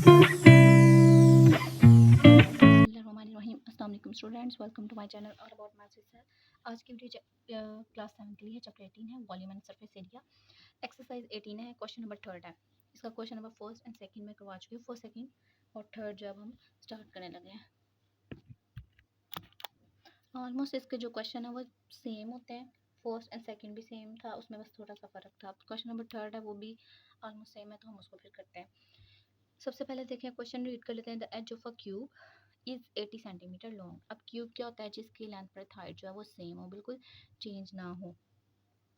अस्सलाम वालेकुम students, welcome to my channel और अबाउट मैथ्स विद सर। आज की वीडियो क्लास 7 के लिए चैप्टर 18 है, volume and surface area. Exercise 18 है, क्वेश्चन नंबर 3 है। इसका question number first and second में करवा चुकी हूँ। फर्स्ट, सेकंड और थर्ड जो अब हम स्टार्ट करने लगे हैं। ऑलमोस्ट इसके जो क्वेश्चन है वो सेम होते हैं। फर्स्ट एंड सेकंड भी सेम था, उसमें बस थोड़ा सा फ़र्क था। क्वेश्चन नंबर 3 है वो भी ऑलमोस्ट सेम है, तो हम उसको फिर करते हैं। सबसे पहले देखें, क्वेश्चन रीड कर लेते हैं। The edge of a cube is 80 centimetre long. अब क्यूब क्या होता है? जिसकी लेंथ पर हाइट जो है वो सेम हो, बिल्कुल चेंज ना हो,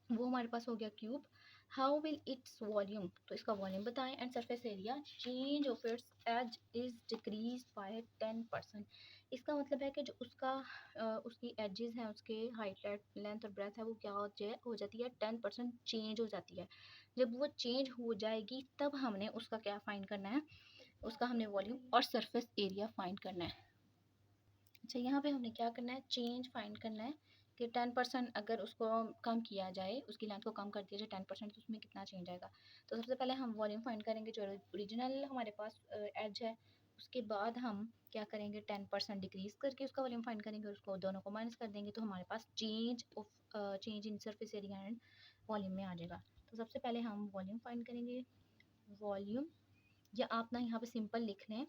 वो हमारे पास हो गया cube. How will its volume, तो इसका वॉल्यूम बताएं। And surface area, change of its edge is decrease by 10%। इसका मतलब है कि जो उसका उसकी एजेस हैं, उसके हाइट, लेंथ और ब्रेथ है, वो क्या हो जाती है 10% चेंज हो जाती है। जब वो चेंज हो जाएगी तब हमने उसका क्या फाइंड करना है, उसका हमने वॉल्यूम और सरफेस एरिया फाइंड करना है। अच्छा, यहाँ पे हमने क्या करना है, चेंज फाइंड करना है कि 10% अगर उसको कम किया जाए, उसकी लेंथ को कम कर दिया जाए 10%, तो उसमें कितना चेंज आएगा। तो सबसे पहले हम वॉल्यूम फाइंड करेंगे, जो ओरिजिनल हमारे पास एज है। उसके बाद हम क्या करेंगे, 10% डिक्रीज करके उसका वॉल्यूम फाइंड करेंगे, उसको दोनों को माइनस कर देंगे, तो हमारे पास change in surface area and volume में आ जाएगा। तो सबसे पहले हम वॉल्यूम फाइंड करेंगे। वॉल्यूम, या आप ना यहाँ पे सिंपल लिख लें,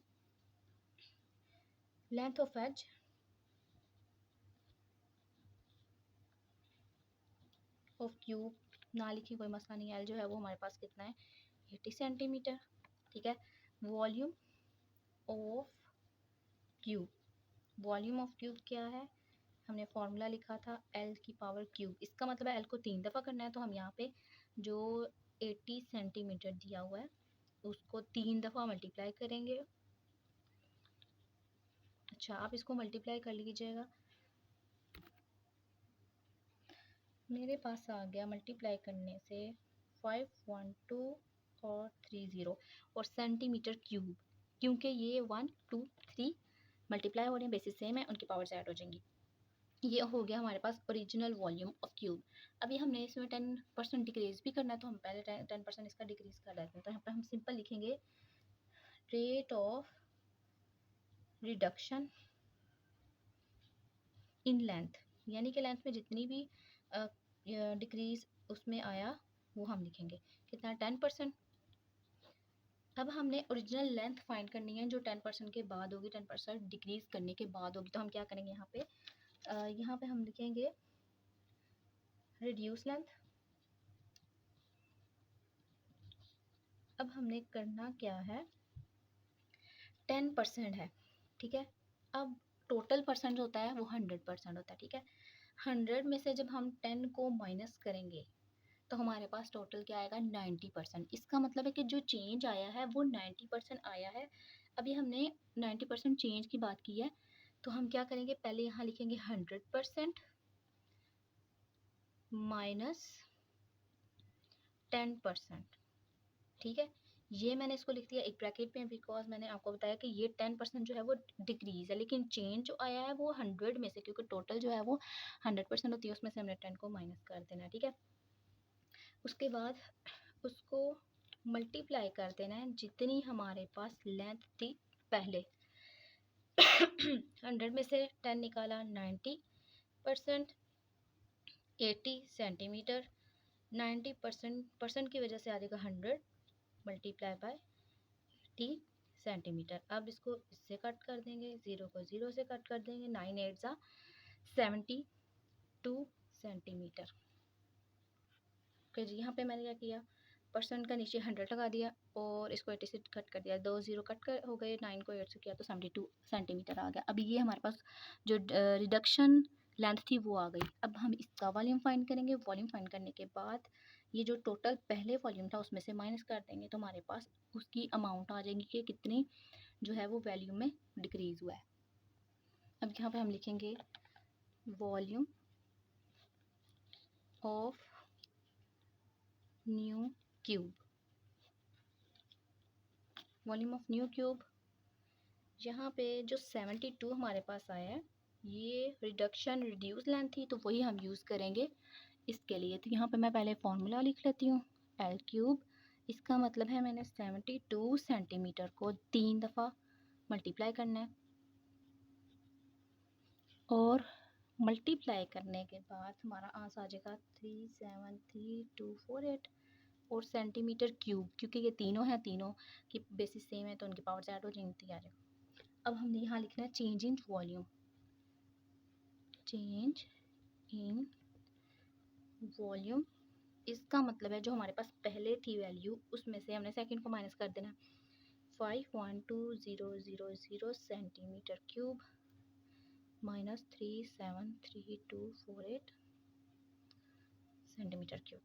length of edge of cube, ना लिखी कोई मसला नहीं है। एल जो है वो हमारे पास कितना है, 80 सेंटीमीटर। ठीक है। Volume of cube, volume of cube क्या है, हमने फॉर्मूला लिखा था एल की पावर क्यूब। इसका मतलब है एल को 3 दफ़ा करना है, तो हम यहाँ पे जो 80 सेंटीमीटर दिया हुआ है उसको 3 दफ़ा मल्टीप्लाई करेंगे। अच्छा, आप इसको मल्टीप्लाई कर लीजिएगा। मेरे पास आ गया मल्टीप्लाई करने से 512 और 30 और सेंटीमीटर क्यूब, क्योंकि ये 1 2 3 मल्टीप्लाई हो रहे हैं, बेसिस सेम है, उनकी पावर्स ऐड हो जाएंगी। ये हो गया हमारे पास ओरिजिनल वॉल्यूम ऑफ क्यूब। अभी हमने इसमें 10% डिक्रीज भी करना है, तो हम पहले 10% इसका डिक्रीज कर लेते हैं। तो यहाँ पर हम सिंपल लिखेंगे rate of reduction in length, यानी कि लेंथ में जितनी भी डिक्रीज उसमें आया वो हम लिखेंगे कितना, 10%। अब हमने ओरिजिनल लेंथ फाइंड करनी है, जो 10% के बाद होगी, 10% डिक्रीज करने के बाद होगी। तो हम क्या करेंगे, यहाँ पे हम लिखेंगे रिड्यूस लेंथ। अब हमने करना क्या है, 10% है, ठीक है। अब टोटल परसेंट होता है वो 100% होता है, ठीक है। 100 में से जब हम 10 को माइनस करेंगे तो हमारे पास टोटल क्या आएगा, 90%। इसका मतलब है कि जो चेंज आया है वो 90% आया है। अभी हमने 90% चेंज की बात की है, तो हम क्या करेंगे, पहले यहाँ लिखेंगे 100% माइनस 10%, ठीक है। ये मैंने इसको लिख दिया एक ब्रैकेट में, बिकॉज मैंने आपको बताया कि ये 10% जो है वो डिक्रीज है, लेकिन चेंज जो आया है वो 100 में से, क्योंकि टोटल जो है वो 100% होती है, उसमें से हमने 10 को माइनस कर देना, ठीक है। उसके बाद उसको मल्टीप्लाई कर देना है जितनी हमारे पास लेंथ थी पहले। 100 में से 10 निकाला, 90%, 80 सेंटीमीटर। 90% की वजह से आ जाएगा 100 मल्टीप्लाई बाय 80 सेंटीमीटर। अब इसको इससे कट कर देंगे, 0 को 0 से कट कर देंगे, 9 8 ज़ा 72 सेंटीमीटर। ओके जी, यहाँ पे मैंने क्या किया, परसेंट का नीचे 100 लगा दिया और इसको 80 से कट कर दिया, 2 0 कट कर हो गए, 9 को 8 से किया तो 72 सेंटीमीटर आ गया। अभी ये हमारे पास जो रिडक्शन लेंथ थी वो आ गई। अब हम इसका वॉल्यूम फाइंड करेंगे। वॉल्यूम फाइंड करने के बाद ये जो टोटल पहले वॉल्यूम था उसमें से माइनस कर देंगे, तो हमारे पास उसकी अमाउंट आ जाएगी कि कितनी जो है वो वैल्यू में डिक्रीज़ हुआ है। अब यहाँ पे हम लिखेंगे volume of new cube. Volume of new cube, यहाँ पे जो 72 हमारे पास आया है, ये रिडक्शन रिड्यूस लेंथ थी, तो वही हम यूज़ करेंगे इसके लिए। तो यहाँ पे मैं पहले फॉर्मूला लिख लेती हूँ, एल क्यूब इसका मतलब है मैंने 72 सेंटीमीटर को 3 दफ़ा मल्टीप्लाई करना है, और मल्टीप्लाई करने के बाद हमारा आंसर आ जाएगा 373248, और सेंटीमीटर क्यूब, क्योंकि ये तीनों हैं, तीनों की बेसिस सेम है तो उनकी पावर ऐड हो जाएंगी, तैयार है। अब हमने यहाँ लिखना है change in volume, change in volume. इसका मतलब है जो हमारे पास पहले थी वैल्यू उसमें से हमने सेकंड को माइनस कर देना है। 5120000 centimetre cube minus 373248 centimetre cube.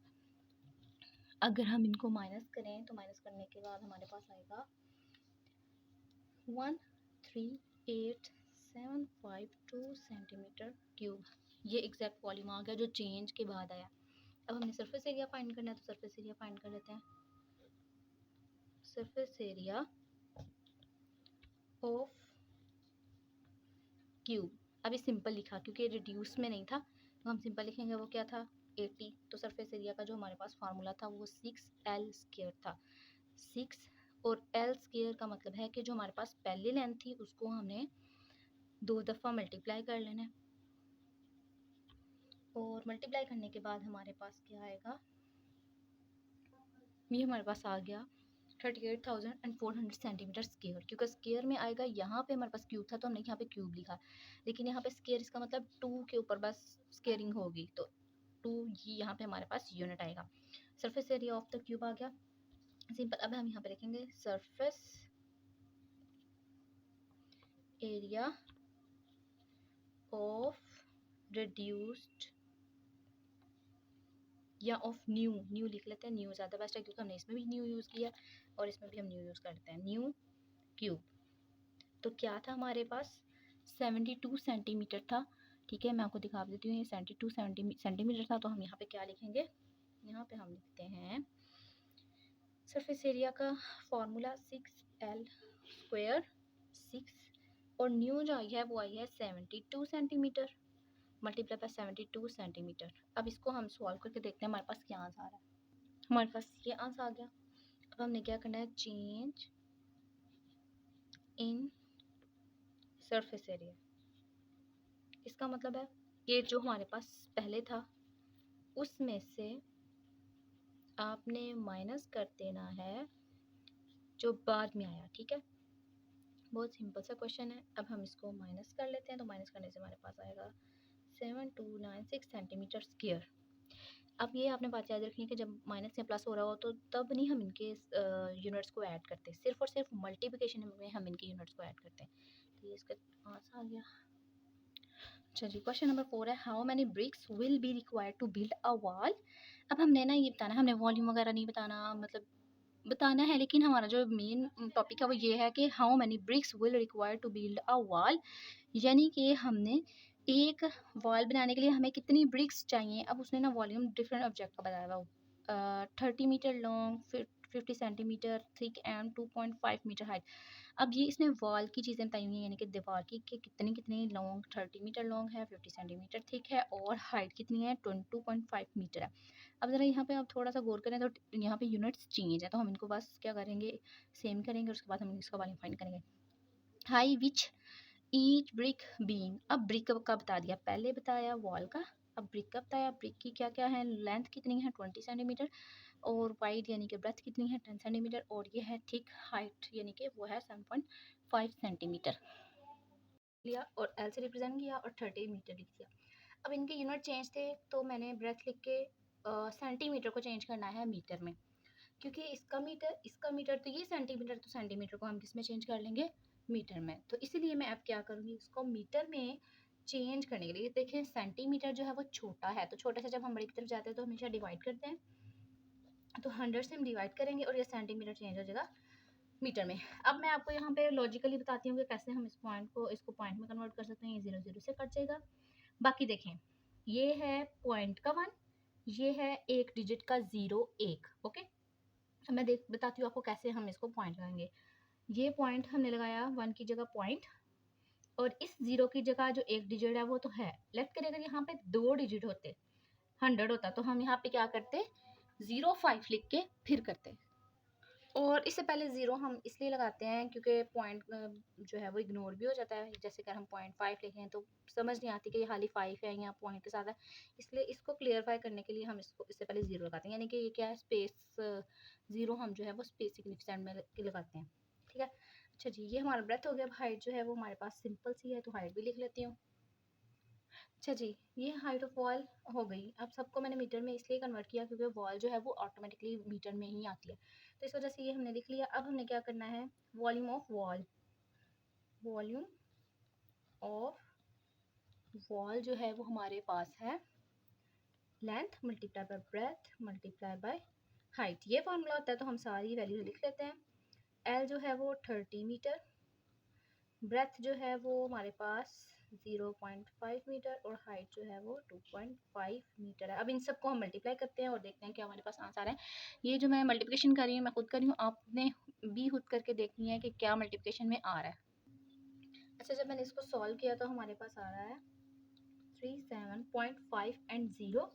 अगर हम इनको माइनस करें तो माइनस करने के बाद हमारे पास आएगा 138,752 सेंटीमीटर क्यूब। ये एग्जैक्ट वॉल्यूम आ गया जो चेंज के बाद आया। अब हमने सरफेस एरिया फाइंड करना है, तो सरफेस एरिया फाइंड कर लेते हैं। सरफेस एरिया ऑफ क्यूब, अभी सिंपल लिखा क्योंकि रिड्यूस में नहीं था, तो हम सिंपल लिखेंगे। वो क्या था 80, तो सरफेस एरिया का जो हमारे पास फार्मूला था वो 6L² था। 6 और L² का मतलब है कि जो हमारे पास पहली लेंथ थी उसको हमने 2 दफ़ा मल्टीप्लाई कर लेना है, और मल्टीप्लाई करने के बाद हमारे पास क्या आएगा, ये हमारे पास आ गया 38,400 सेंटीमीटर स्क्वायर। क्योंकि स्क्वायर में आएगा, यहाँ पे हमारे पास क्यूब था तो हमने यहाँ पे क्यूब लिखा, लेकिन यहाँ पे स्क्वायर इसका मतलब 2 के ऊपर बस स्क्वेयरिंग होगी, तो 2 ये यहाँ पे हमारे पास यूनिट आएगा। Surface area of the cube आ गया सिंपल। अब हम यहाँ पे लिखेंगे सरफेस एरिया ऑफ रिड्यूस्ड या ऑफ न्यू लिख लेते हैं, न्यू ज़्यादा बेस्ट है क्योंकि हमने इसमें भी न्यू यूज़ किया और इसमें भी हम न्यू यूज़ करते हैं, न्यू क्यूब। तो क्या था हमारे पास 72 सेंटीमीटर था, ठीक है। मैं आपको दिखा देती हूँ, ये 72 सेंटीमीटर था। तो हम यहाँ पे क्या लिखेंगे, यहाँ पे हम लिखते हैं सरफेस एरिया का फॉर्मूला 6L² 6, और न्यू जो आई है वो आई है 72 सेंटीमीटर मल्टीप्लाई बाय 72 सेंटीमीटर। अब इसको हम सॉल्व करके देखते हैं हमारे पास क्या आंसर आ रहा है। हमारे पास ये आंसर आ गया। अब हमने क्या करना है, चेंज इन सरफेस एरिया। इसका मतलब है ये जो हमारे पास पहले था उसमें से आपने माइनस कर देना है जो बाद में आया, ठीक है। बहुत सिंपल सा क्वेश्चन है। अब हम इसको माइनस कर लेते हैं, तो माइनस करने से हमारे पास आएगा 7296 सेंटीमीटर स्क्वायर। अब ये आपने बात याद रखनी है कि जब माइनस या प्लस हो रहा हो तो तब नहीं हम इनके यूनिट्स को ऐड करते, सिर्फ और सिर्फ मल्टीप्लिकेशन में हम इनके यूनिट्स को ऐड करते हैं। तो ये इसका आंसर आ गया। चलिए क्वेश्चन नंबर 4 है, how many bricks will be required to build a wall. अब हमने ना ये बताना, हमने वॉल्यूम वगैरह नहीं बताना, मतलब बताना है, लेकिन हमारा जो मेन टॉपिक है वो ये है कि how many bricks will require to build a wall, यानी कि हमने एक वॉल बनाने के लिए हमें कितनी ब्रिक्स चाहिए। अब उसने ना वॉल्यूम डिफरेंट ऑब्जेक्ट का बताया हुआ, 30 metre long, 50 centimetre thick and 2.5 metre height. अब ये इसने वॉल की चीज़ें बताई हुई हैं, यानी कि दीवार की कि कितनी कितनी लॉन्ग, 30 मीटर लॉन्ग है, 50 सेंटीमीटर थिक है, और हाइट कितनी है, 22.5 मीटर है। अब ज़रा यहाँ पे आप थोड़ा सा गौर करें तो यहाँ पे यूनिट्स चेंज है, तो हम इनको बस क्या करेंगे, सेम करेंगे, उसके बाद हम इसका वॉल्यूम फाइंड करेंगे। High which each brick beam, अब ब्रिक का बता दिया, पहले बताया वॉल का, अब ब्रिक का बताया। ब्रिक की क्या क्या है, लेंथ कितनी है 20 सेंटीमीटर, और वाइड यानी कि ब्रेथ कितनी है 10 सेंटीमीटर, और ये है थिक हाइट यानी कि वो है 7.5 सेंटीमीटर लिया, और एल से रिप्रेजेंट किया, और 30 मीटर लिख दिया। अब इनके यूनिट चेंज थे तो मैंने ब्रेथ लिख के सेंटीमीटर को चेंज करना है मीटर में, क्योंकि इसका मीटर तो ये सेंटीमीटर, तो सेंटीमीटर को हम किस में चेंज कर लेंगे, मीटर में। तो इसीलिए मैं अब क्या करूँगी, इसको मीटर में चेंज करने के लिए, देखिए सेंटीमीटर जो है वो छोटा है, तो छोटे से जब हम बड़ी की तरफ जाते हैं तो हमेशा डिवाइड करते हैं, तो 100 से हम डिवाइड करेंगे और ये सेंटीमीटर चेंज हो जाएगा मीटर में। अब मैं आपको यहाँ पे लॉजिकली बताती हूँ कि कैसे हम इसको पॉइंट में कन्वर्ट कर सकते हैं। ये 0 0 से कट जाएगा। बाकी देखें, ये है पॉइंट का 1, ये है एक डिजिट का 0 1, ओके। मैं बताती हूँ आपको कैसे हम इसको पॉइंट लगाएंगे। ये पॉइंट हमने लगाया 1 की जगह पॉइंट, और इस 0 की जगह जो एक डिजिट है वो तो है। लेट करें अगर यहाँ पे 2 डिजिट होते, 100 होता, तो हम यहाँ पे क्या करते, 05 लिख के फिर करते, और इससे पहले ज़ीरो हम इसलिए लगाते हैं क्योंकि पॉइंट जो है वो इग्नोर भी हो जाता है। जैसे अगर हम 0.5 लिखें तो समझ नहीं आती कि ये खाली 5 है या पॉइंट के साथ है। इसलिए इसको क्लियरफाई करने के लिए हम इसको इससे पहले ज़ीरो लगाते हैं, यानी कि ये क्या है, स्पेस ज़ीरो हम जो है वो स्पेस सिग्निफिकेंट में लगाते हैं। ठीक है, अच्छा जी, ये हमारा ब्रेथ हो गया। अब हाइट जो है वो हमारे पास सिंपल सी है, तो हाइट भी लिख लेती हूँ। अच्छा जी, ये हाइट ऑफ वॉल हो गई। अब सबको मैंने मीटर में इसलिए कन्वर्ट किया क्योंकि वॉल जो है वो ऑटोमेटिकली मीटर में ही आती है, तो इस वजह से ये हमने लिख लिया। अब हमने क्या करना है, volume of wall, volume of wall जो है वो हमारे पास है length multiply by breath multiply by height. ये फार्मूला होता है, तो हम सारी वैल्यू लिख लेते हैं। एल जो है वो 30 मीटर, ब्रेथ जो है वो हमारे पास 0.5 मीटर और हाइट जो है वो 2.5 मीटर है। अब इन सबको हम मल्टीप्लाई करते हैं और देखते हैं क्या हमारे पास आंसर है। ये जो मैं मल्टीप्लिकेशन कर रही हूँ मैं खुद कर रही हूँ, आपने भी खुद करके देखनी है कि क्या मल्टीप्लिकेशन में आ रहा है। अच्छा, जब मैंने इसको सॉल्व किया तो हमारे पास आ रहा है 37.5 एंड 0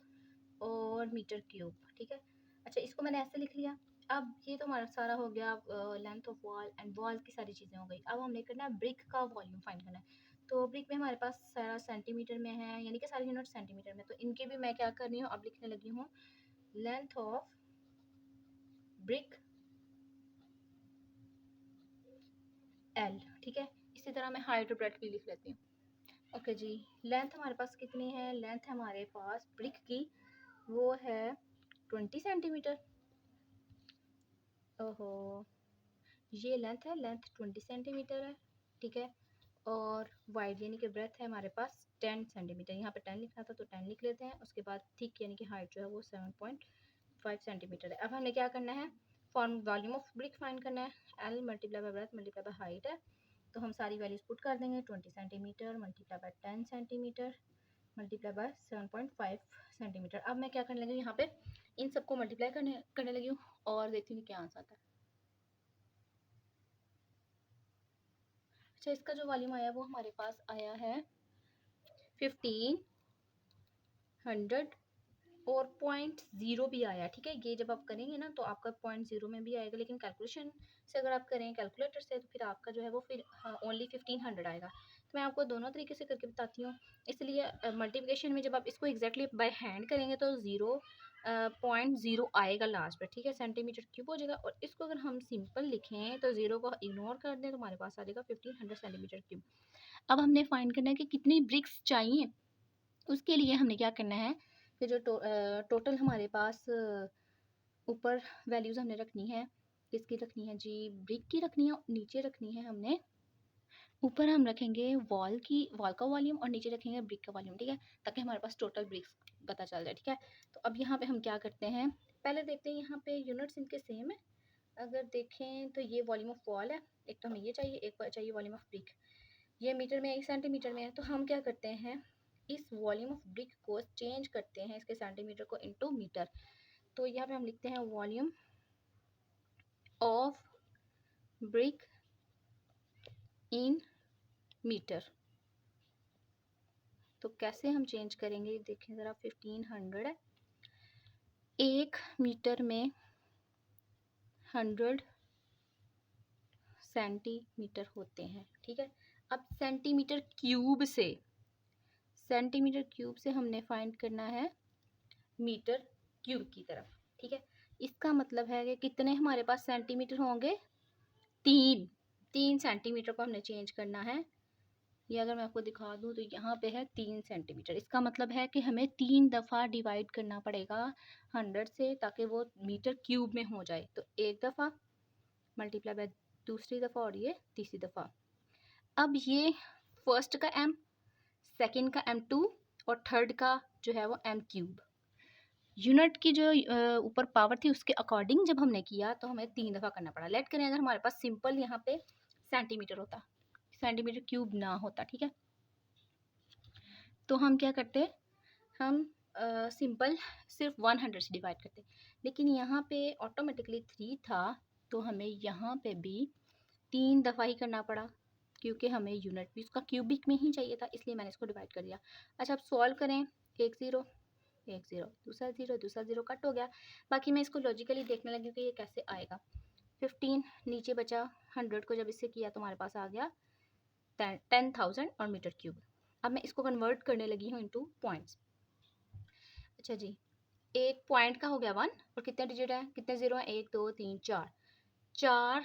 और मीटर क्यूब। ठीक है, अच्छा इसको मैंने ऐसे लिख लिया। अब ये तो हमारा सारा हो गया length of wall and wall की सारी चीज़ें हो गई। अब हमने करना है ब्रिक का वॉल्यूम फाइंड करना है। तो ब्रिक में हमारे पास सारा सेंटीमीटर में है, यानी कि सारे यूनिट सेंटीमीटर में, तो इनके भी मैं क्या कर रही हूँ, अब लिखने लगी हूँ लेंथ ऑफ ब्रिक एल। ठीक है, इसी तरह मैं हाइट और ब्रेड्थ भी लिख लेती हूँ। ओके जी, लेंथ हमारे पास कितनी है, लेंथ हमारे पास ब्रिक की वो है 20 सेंटीमीटर। ओहो, ये लेंथ है, लेंथ 20 सेंटीमीटर है। ठीक है, और वाइड यानी कि ब्रेथ है हमारे पास 10 सेंटीमीटर। यहाँ पे 10 लिखना था तो 10 लिख लेते हैं। उसके बाद थिक यानी कि हाइट जो है वो 7.5 सेंटीमीटर है। अब हमें क्या करना है, form volume of brick find करना है। L multiply by breath multiply by height है, तो हम सारी वैल्यूज पुट कर देंगे। 20 centimetre multiply by 10 centimetre multiply by 7.5 centimetre. अब मैं क्या करने लगी हूँ, यहाँ पे इन सबको मल्टीप्लाई करने लगी हूँ और देखती हूँ क्या आंसर आता है। अच्छा, इसका जो वॉल्यूम आया वो हमारे पास आया है 1500 और 0.0 भी आया। ठीक है, ये जब आप करेंगे ना तो आपका 0.0 में भी आएगा, लेकिन कैलकुलेशन से अगर आप करें कैलकुलेटर से तो फिर आपका जो है वो फिर ओनली 1500 आएगा। तो मैं आपको दोनों तरीके से करके बताती हूँ। इसलिए मल्टीप्लिकेशन में जब आप इसको एग्जैक्टली बाय हैंड करेंगे तो 0.0 आएगा लास्ट पर। ठीक है, सेंटीमीटर क्यूब हो जाएगा। और इसको अगर हम सिंपल लिखें तो 0 को इग्नोर कर दें तो हमारे पास आ जाएगा 1500 सेंटीमीटर क्यूब। अब हमने फाइंड करना है कि कितनी ब्रिक्स चाहिए। उसके लिए हमने क्या करना है कि जो टोटल हमारे पास ऊपर वैल्यूज़ हमने रखनी है, किसकी रखनी है जी, ब्रिक की रखनी है। नीचे रखनी है हमने, ऊपर हम रखेंगे वॉल का वॉल्यूम और नीचे रखेंगे ब्रिक का वॉल्यूम। ठीक है, ताकि हमारे पास टोटल ब्रिक्स पता चल जाए। ठीक है, तो अब यहाँ पे हम क्या करते हैं, पहले देखते हैं यहाँ पे यूनिट्स इनके सेम है। अगर देखें तो ये वॉल्यूम ऑफ वॉल है, एक तो हमें ये चाहिए, एक चाहिए वॉल्यूम ऑफ ब्रिक। ये मीटर में है, एक सेंटीमीटर में है। तो हम क्या करते हैं, इस वॉल्यूम ऑफ ब्रिक को चेंज करते हैं इसके सेंटीमीटर को इनटू मीटर। तो यहाँ पे हम लिखते हैं volume of brick in metre. तो कैसे हम चेंज करेंगे, देखें ज़रा, 1500 है, एक मीटर में 100 सेंटीमीटर होते हैं। ठीक है, अब सेंटीमीटर क्यूब से हमने फाइंड करना है मीटर क्यूब की तरफ। ठीक है, इसका मतलब है कि कितने हमारे पास सेंटीमीटर होंगे, 3 सेंटीमीटर को हमने चेंज करना है। ये अगर मैं आपको दिखा दूँ तो यहाँ पे है 3 सेंटीमीटर। इसका मतलब है कि हमें 3 दफ़ा डिवाइड करना पड़ेगा 100 से, ताकि वो मीटर क्यूब में हो जाए। तो एक दफ़ा मल्टीप्लाई बाय दूसरी दफ़ा और ये तीसरी दफ़ा। अब ये फर्स्ट का m, सेकंड का m2 और थर्ड का जो है वो m क्यूब। यूनिट की जो ऊपर पावर थी उसके अकॉर्डिंग जब हमने किया तो हमें 3 दफ़ा करना पड़ा। लेट करें अगर हमारे पास सिंपल यहाँ पे सेंटीमीटर होता, सेंटीमीटर क्यूब ना होता। ठीक है, तो हम क्या करते, हम सिंपल सिर्फ 100 से डिवाइड करते, लेकिन यहाँ पे ऑटोमेटिकली 3 था तो हमें यहाँ पे भी 3 दफ़ा ही करना पड़ा, क्योंकि हमें यूनिट भी उसका क्यूबिक में ही चाहिए था, इसलिए मैंने इसको डिवाइड कर दिया। अच्छा, अब सॉल्व करें, एक ज़ीरो दूसरा ज़ीरो कट हो गया। बाकी मैं इसको लॉजिकली देखने लगी कि ये कैसे आएगा। 15 नीचे बचा, 100 को जब इससे किया तो हमारे पास आ गया 10,000 और मीटर क्यूब। अब मैं इसको कन्वर्ट करने लगी हूँ इनटू पॉइंट्स। अच्छा जी, एक पॉइंट का हो गया 1 और कितने डिजिट है, कितने ज़ीरो हैं, 1 2 3 4, 4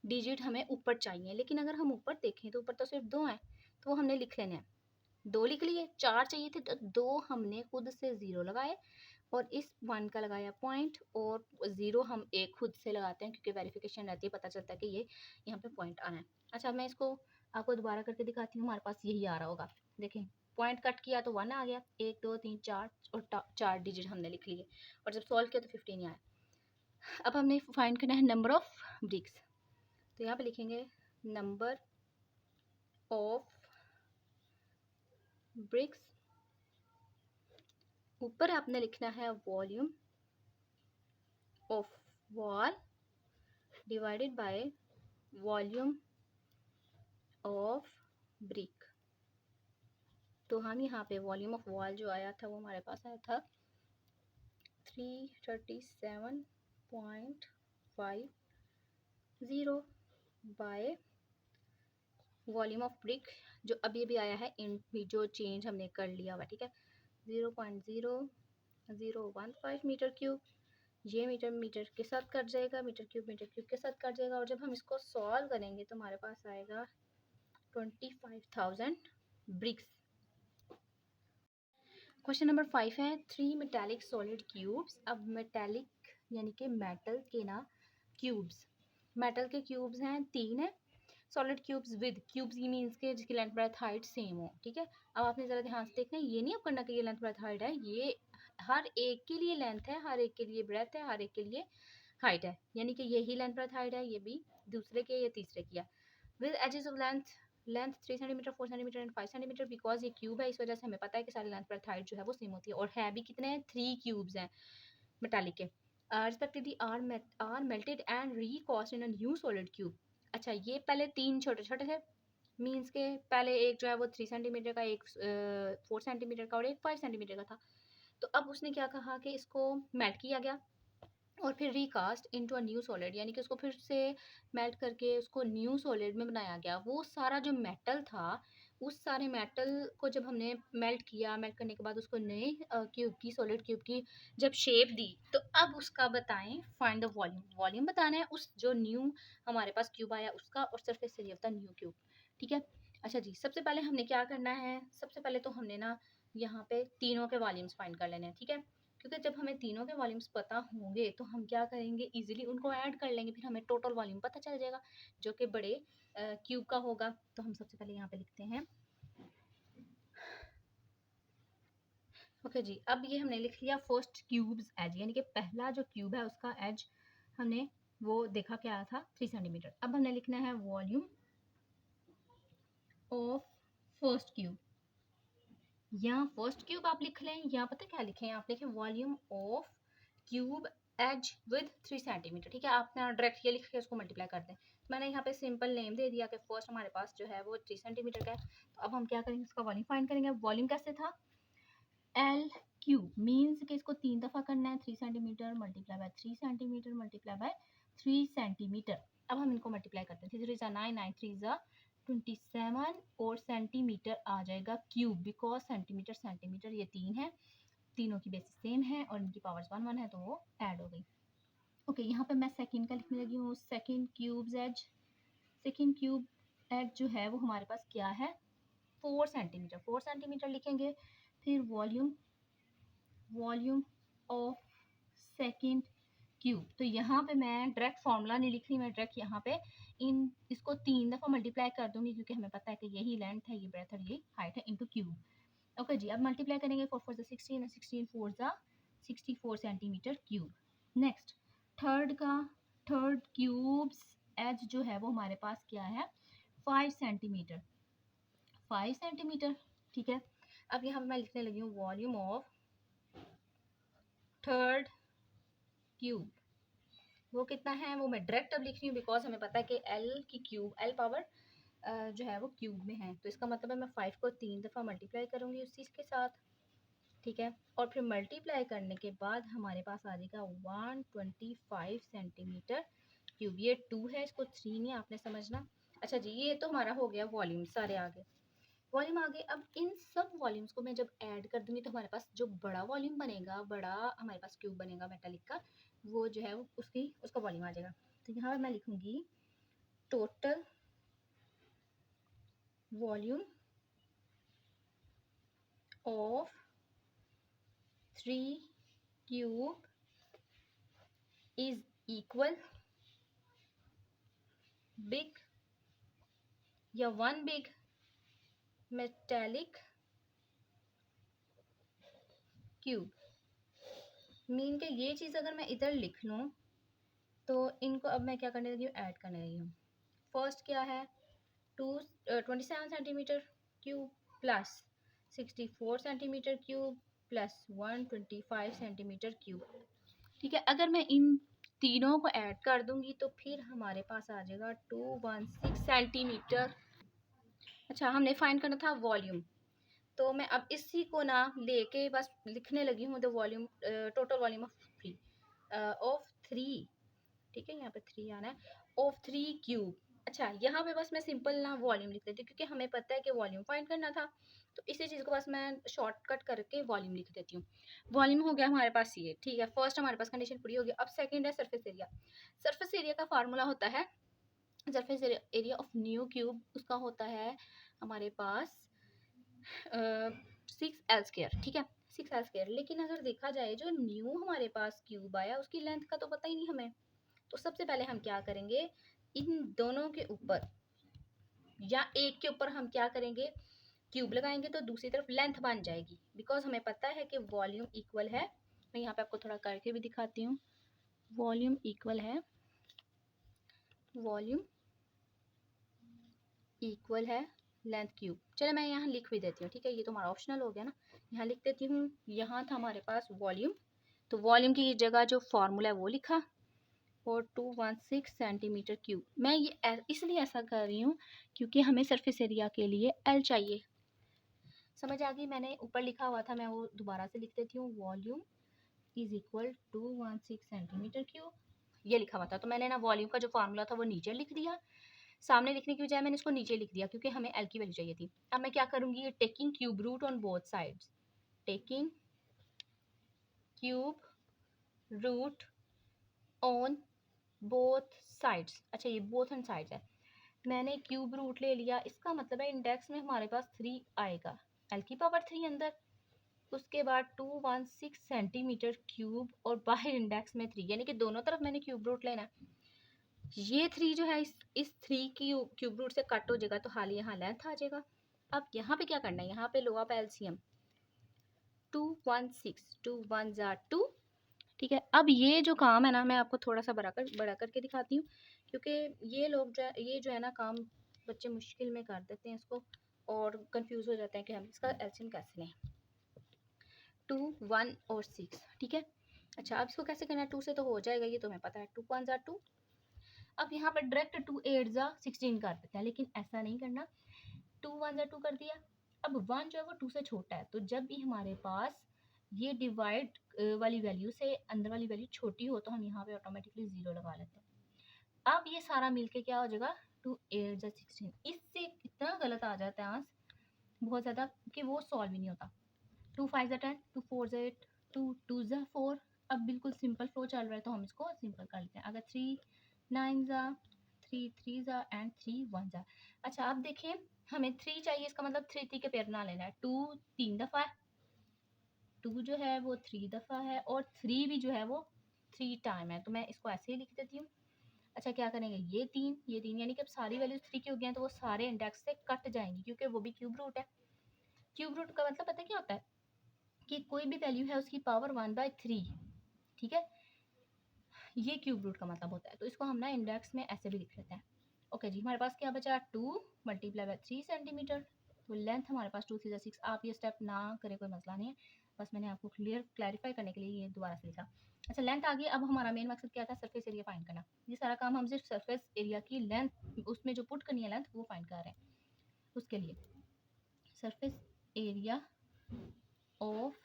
डिजिट हमें ऊपर चाहिए। लेकिन अगर हम ऊपर देखें तो ऊपर तो सिर्फ 2 हैं, तो वो हमने लिख लेने हैं। 2 लिख लिए, 4 चाहिए थे तो 2 हमने खुद से ज़ीरो लगाए और इस 1 का लगाया पॉइंट, और 0 हम एक खुद से लगाते हैं क्योंकि वेरिफिकेशन रहती है, पता चलता है कि ये यहाँ पे पॉइंट आना है। अच्छा, मैं इसको आपको दोबारा करके दिखाती हूँ, हमारे पास यही आ रहा होगा। देखें, पॉइंट कट किया तो 1 आ गया, 1 2 3 4 और 4 डिजिट हमने लिख लिए, और जब सॉल्व किया तो 15 आया। अब हमने फाइंड करना है नंबर ऑफ ब्रिक्स, तो यहाँ पे लिखेंगे नंबर ऑफ ब्रिक्स, ऊपर आपने लिखना है volume of wall divided by volume of brick. तो हम यहाँ पे वॉल्यूम ऑफ वॉल जो आया था वो हमारे पास आया था 337.50 बाय वॉल्यूम ऑफ ब्रिक जो अभी अभी आया है, इन जो चेंज हमने कर लिया हुआ, ठीक है, 0.0015 मीटर क्यूब। ये मीटर मीटर के साथ कट जाएगा, मीटर क्यूब के साथ कट जाएगा, और जब हम इसको सॉल्व करेंगे तो हमारे पास आएगा 25,000 ब्रिक्स। क्वेश्चन नंबर 5 है 3 मेटालिक सॉलिड क्यूब्स। अब मेटालिक यानी कि मेटल के ना क्यूब्स, मेटल के क्यूब्स हैं 3 है, सॉलिड क्यूब्स विद क्यूब्स ये मीन्स के जिसकी लेंथ ब्रेथ हाइट सेम हो, ठीक है। अब आपने ज़रा ध्यान से देखना है, ये नहीं अब करना कि ये लेंथ ब्रेथ हाइट है, ये हर एक के लिए लेंथ है, हर एक के लिए ब्रेथ है, हर एक के लिए हाइट है, यानी कि यही लेंथ ब्रेथ हाइट है, ये भी दूसरे के, ये तीसरे की है। With edges of length 3 centimetre 4 centimetre and 5 centimetre, because ये क्यूब है इस वजह से हमें पता है कि सारी लेंथ ब्रेथ हाइट जो है वो सेम होती है, और है भी कितने हैं, 3 क्यूब्स हैं मेटालिक के। Respectively are melted and recast in a new solid cube. अच्छा, ये पहले 3 छोटे छोटे थे, मीन्स के पहले एक जो है वो 3 सेंटीमीटर का, एक 4 सेंटीमीटर का और एक 5 सेंटीमीटर का था। तो अब उसने क्या कहा कि इसको मेल्ट किया गया और फिर recast into a new solid, यानी कि उसको फिर से मेल्ट करके उसको न्यू सॉलिड में बनाया गया। वो सारा जो मेटल था, उस सारे मेटल को जब हमने मेल्ट किया, मेल्ट करने के बाद उसको नए क्यूब की, सॉलिड क्यूब की जब शेप दी, तो अब उसका बताएं फाइंड द वॉल्यूम। वॉल्यूम बताना है उस जो न्यू हमारे पास क्यूब आया उसका, और surface area of the new cube, ठीक है। अच्छा जी, सबसे पहले हमने क्या करना है, सबसे पहले तो हमने ना यहाँ पे तीनों के वॉल्यूम्स फाइंड कर लेने हैं, ठीक है, क्योंकि जब हमें तीनों के वॉल्यूम्स पता होंगे तो हम क्या करेंगे, इजीली उनको ऐड कर लेंगे, फिर हमें टोटल वॉल्यूम पता चल जाएगा जो कि बड़े क्यूब का होगा। तो हम सबसे पहले यहाँ पे लिखते हैं, ओके जी। अब ये हमने लिख लिया फर्स्ट क्यूब्स एज, यानी कि पहला जो क्यूब है उसका एज हमने वो देखा क्या आया था 3 सेंटीमीटर। अब हमने लिखना है वॉल्यूम ऑफ फर्स्ट क्यूब, यहाँ फर्स्ट क्यूब आप लिख लें, यहाँ पता क्या लिखें, आप लिखें volume of cube edge with 3 centimetre, ठीक है। आपने डायरेक्ट ये लिख के उसको मल्टीप्लाई कर दें। तो मैंने यहाँ पे सिंपल नेम दे दिया कि फर्स्ट हमारे पास जो है वो 3 सेंटीमीटर का है। तो अब हम क्या करेंगे, इसका वॉल्यूम फाइंड करेंगे। वॉल्यूम कैसे था, एल क्यूब मीन्स कि इसको 3 दफ़ा करना है, 3 centimetre multiply by 3 centimetre multiply by 3 centimetre. अब हम इनको मल्टीप्लाई करते हैं, 3 3 9 9 3 27 और सेंटीमीटर आ जाएगा क्यूब, बिकॉज सेंटीमीटर सेंटीमीटर ये 3 है, तीनों की बेसिस सेम है और इनकी पावर्स 1 1 है तो वो ऐड हो गई। ओके, यहाँ पे मैं सेकंड का लिखने लगी हूँ, second cube's edge, second cube edge जो है वो हमारे पास क्या है 4 सेंटीमीटर, 4 सेंटीमीटर लिखेंगे। फिर volume, volume of second cube, तो यहाँ पे मैं डायरेक्ट फार्मूला नहीं लिख रही, मैं डायरेक्ट यहाँ पे इन इसको 3 दफ़ा मल्टीप्लाई कर दूंगी क्योंकि हमें पता है कि यही लेंथ है, ये ब्रेथ है, ये हाइट है, इनटू क्यूब। ओके जी, अब मल्टीप्लाई करेंगे 4 4 16 16 4 64 सेंटीमीटर क्यूब। नेक्स्ट थर्ड का, थर्ड क्यूब्स एज जो है वो हमारे पास क्या है 5 सेंटीमीटर, 5 सेंटीमीटर, ठीक है। अब यहाँ पे मैं लिखने लगी हूँ वॉल्यूम ऑफ थर्ड क्यूब, वो कितना है वो मैं डायरेक्ट अब लिख रही हूँ बिकॉज हमें पता है कि एल की क्यूब, एल पावर जो है वो क्यूब में है, तो इसका मतलब है मैं 5 को 3 दफ़ा मल्टीप्लाई करूँगी उस चीज़ के साथ, ठीक है। और फिर मल्टीप्लाई करने के बाद हमारे पास आ जाएगा 125 सेंटीमीटर क्यूब। ये 2 है, इसको 3 नहीं आपने समझना। अच्छा जी, ये तो हमारा हो गया वॉल्यूम सारे आगे। वॉल्यूम आगे, अब इन सब वॉल्यूम्स को मैं जब ऐड कर दूंगी तो हमारे पास जो बड़ा वॉल्यूम बनेगा, बड़ा हमारे पास क्यूब बनेगा मेटालिक का, वो जो है उसका वॉल्यूम आ जाएगा। तो यहाँ मैं लिखूंगी total volume of 3 cube is equal big या 1 बिग मेटालिक क्यूब। मीन के ये चीज़ अगर मैं इधर लिख लूँ तो इनको अब मैं क्या करने लगी हूँ, ऐड करने लगी हूँ। फर्स्ट क्या है, 27 centimetre cube plus 64 centimetre cube plus 125 centimetre cube. ठीक है, अगर मैं इन तीनों को ऐड कर दूंगी तो फिर हमारे पास आ जाएगा 216 सेंटीमीटर। अच्छा, हमने फाइंड करना था वॉल्यूम, तो मैं अब इसी को ना लेके बस लिखने लगी हूँ, the volume, total volume of 3। ठीक है, यहाँ पे 3 आना है, ऑफ 3 क्यूब। अच्छा, यहाँ पे बस मैं सिंपल ना वॉल्यूम लिख देती हूँ क्योंकि हमें पता है कि वॉल्यूम फाइंड करना था, तो इसी चीज़ को बस मैं शॉर्टकट करके वॉल्यूम लिख देती हूँ। वॉल्यूम हो गया हमारे पास ये, ठीक है, फर्स्ट हमारे पास कंडीशन पूरी होगी। अब सेकंड है सरफेस एरिया। सरफेस एरिया का फार्मूला होता है, surface area of new cube, उसका होता है हमारे पास 6L²। ठीक है, 6L²। लेकिन अगर देखा जाए जो न्यू हमारे पास क्यूब आया उसकी लेंथ का तो पता ही नहीं हमें, तो सबसे पहले हम क्या करेंगे, इन दोनों के ऊपर या एक के ऊपर हम क्या करेंगे, क्यूब लगाएंगे तो दूसरी तरफ लेंथ बन जाएगी, बिकॉज हमें पता है कि वॉल्यूम इक्वल है। मैं यहाँ पे आपको थोड़ा करके भी दिखाती हूँ। वॉल्यूम इक्वल है, वॉल्यूम इक्वल है लेंथ क्यूब। चलो मैं यहाँ लिख भी देती हूँ, ठीक है, ये तो हमारा ऑप्शनल हो गया ना, यहाँ लिख देती हूँ। यहाँ था हमारे पास वॉल्यूम, तो वॉल्यूम की जगह जो फॉर्मूला है वो लिखा, और 216 सेंटीमीटर क्यूब। मैं ये इसलिए ऐसा कर रही हूँ क्योंकि हमें सरफेस एरिया के लिए एल चाहिए। समझ आ गई, मैंने ऊपर लिखा हुआ था, मैं वो दोबारा से लिख देती हूँ। Volume is equal 216 centimetre cube, ये लिखा हुआ था, तो मैंने ना वॉल्यूम का जो फार्मूला था वो नीचे लिख दिया, सामने लिखने की बजाय मैंने इसको नीचे लिख दिया क्योंकि हमें एल की वैल्यू चाहिए थी। अब मैं क्या करूँगी, taking cube root on both sides, taking cube root on both sides. अच्छा, ये बोथ एंड साइड्स है, मैंने क्यूब रूट ले लिया, इसका मतलब है इंडेक्स में हमारे पास 3 आएगा, एल की पावर 3 अंदर, उसके बाद 216 सेंटीमीटर क्यूब और बाहर इंडेक्स में 3, यानी कि दोनों तरफ मैंने क्यूब रूट लेना है। ये 3 जो है इस 3 की क्यूब रूट से कट हो जाएगा, तो हाल यहाँ लेंथ आ जाएगा। अब यहाँ पे क्या करना है, यहाँ पे लो आप एलसीएम, 216 2 1 2। ठीक है, अब ये जो काम है ना, मैं आपको थोड़ा सा बड़ा करके दिखाती हूँ, क्योंकि ये लोग जो है ना काम बच्चे मुश्किल में कर देते हैं इसको, और कंफ्यूज हो जाते हैं कि हम इसका एलसीएम कैसे लें। 2 1 और 6, ठीक है। अच्छा, अब इसको कैसे करना है, 2 से तो हो जाएगा, ये तो हमें पता है, 2 1 2। अब यहाँ पर डायरेक्ट 2 8 16 कर देते हैं, लेकिन ऐसा नहीं करना, 2 1 2 कर दिया। अब 1 जो है वो 2 से छोटा है, तो जब भी हमारे पास ये डिवाइड वाली वैल्यू से अंदर वाली वैल्यू छोटी हो तो हम यहाँ पे ऑटोमेटिकली 0 लगा लेते हैं। अब ये सारा मिलके क्या हो जाएगा, 2 8 16। इससे इतना गलत आ जाता है आंसर बहुत ज़्यादा कि वो सॉल्व ही नहीं होता। 2 5 10, 2 4 8, 2 2 4। अब बिल्कुल सिंपल फ्लो चल रहा है तो हम इसको सिंपल कर लेते हैं। अगर 3 9 3 3 एंड 3 1। अच्छा, अब देखिए, हमें 3 चाहिए, इसका मतलब 3 3 के पेयर ना लेना है। 2 3 दफ़ा है, 2 जो है वो 3 दफ़ा है, और 3 भी जो है वो 3 टाइम है, तो मैं इसको ऐसे ही लिख देती हूँ। अच्छा, क्या करेंगे, ये 3 यानी कि अब सारी वैल्यूज 3 की हो गई हैं, तो वो सारे इंडेक्स से कट जाएंगी क्योंकि वो भी क्यूब रूट है। क्यूब रूट का मतलब पता है क्या होता है, कि कोई भी वैल्यू है उसकी पावर 1/3। ठीक है, ये क्यूब रूट का मतलब होता है, तो इसको हम ना इंडेक्स में ऐसे भी लिख लेते हैं। ओके जी, हमारे पास क्या बचा, 2 × 3 सेंटीमीटर, तो लेंथ हमारे पास 2 3 6। आप ये स्टेप ना करें, कोई मसला नहीं है, बस मैंने आपको क्लैरिफाई करने के लिए ये दोबारा से लिखा। अच्छा, लेंथ आ गई। अब हमारा मेन मकसद क्या था, सरफेस एरिया फाइंड करना। ये सारा काम हम सिर्फ सरफेस एरिया की लेंथ, उसमें जो पुट करनी है लेंथ, वो फाइंड कर रहे हैं। उसके लिए surface area of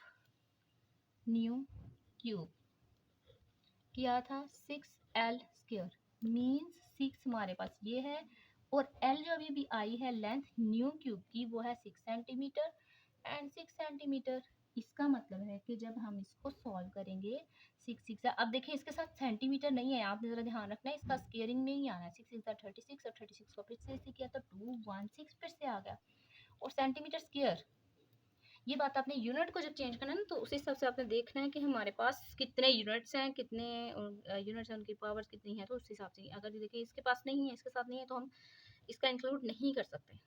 new cube किया था 6L²। मीन्स 6 हमारे पास ये है, और एल जो अभी आई है लेंथ न्यू क्यूब की वो है 6 सेंटीमीटर एंड 6 सेंटीमीटर। इसका मतलब है कि जब हम इसको सॉल्व करेंगे 6 अब देखिए इसके साथ सेंटीमीटर नहीं है, आपने ज़रा ध्यान रखना है, इसका स्केयरिंग नहीं आना है। 6 6 36 और 36 को फिर से ऐसे किया तो 216 फिर से आ गया, और सेंटीमीटर स्केयर। ये बात आपने यूनिट को जब चेंज करना है ना, तो उस हिसाब से आपने देखना है कि हमारे पास कितने यूनिट्स हैं, कितने यूनिट्स हैं, उनकी पावर्स कितनी है, तो उस हिसाब से। अगर देखिए इसके पास नहीं है, इसके साथ नहीं है, तो हम इसका इंक्लूड नहीं कर सकते।